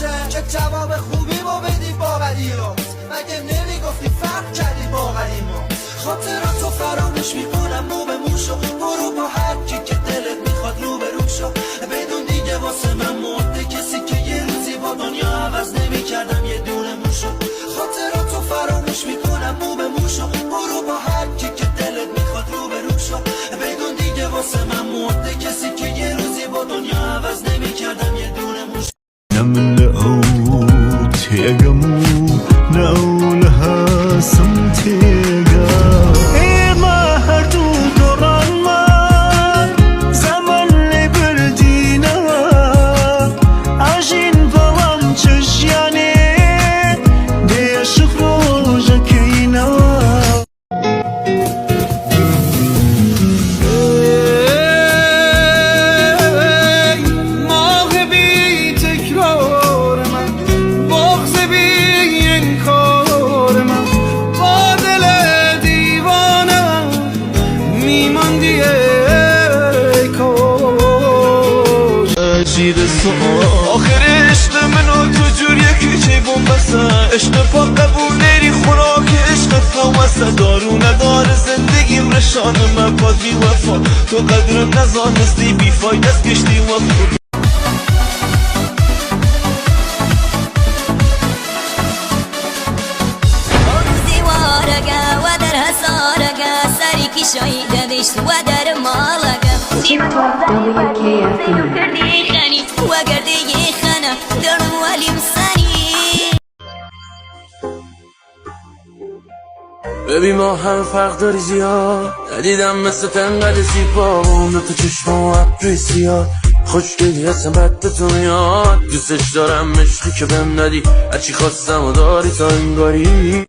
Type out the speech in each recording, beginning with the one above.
باشه چه جواب خوبی ما بدی باوری رو مگه نمیگفتی فرق کردی با قدیما خاطراتو فراموش میکنم مو به موشو برو با هر کی که دلت میخواد رو به رو شو بدون دیگه واسه من مرده کسی که یه روزی با دنیا عوض نمیکردم یه دونه موشو خاطراتو فراموش میکنم مو به موشو برو با هر کی که دلت میخواد رو به رو شو بدون دیگه واسه من مرده کسی که یه روزی با دنیا عوض نمیکردم یه دونه موشو نقولها سمتيقا ما هردو دوران ما زمان لبردينا عجين ظلام تشياني دي شخروج كينا آخر عشق من و تو جوریه که چه بومبسه عشق پا قبول نری خوراک عشق فومسه دارو نداره زندگیم رشان من باز بی وفا تو قدرم نزانستی بی فایده از گشتی وفا شايدة ديش ودر مالك وقردي خنا درم ولي مساني ببین ما هم فرق داری زیاد ندیدم مثل تنقل سیپا اون تو چشم و عبری سیاد خوشگلی هستم بد به تو میاد دوستش دارم عشقی که بهم ندی هرچی خواستم و داری تا انگاری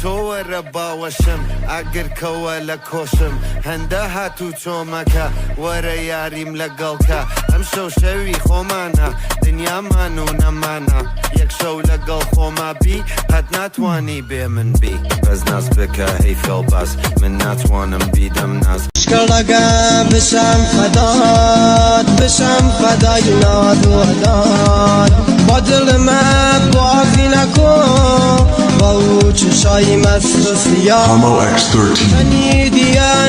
تو ربا وشم اگر کوال کوشم هنده هاتو تومکا وره یاریم لگلکا ام شو شوی خومانا دنیا منو نمانا یک شو لگل خوما بی قد نتوانی بی من بی بز ناس بکا حیفل بس من نتوانم بیدم ناس اشکالگم بشم فداد بشم فدای ناد و داد با دل من بازی نکن با او چشای مست و سیاه Homo X13 شنیدی یا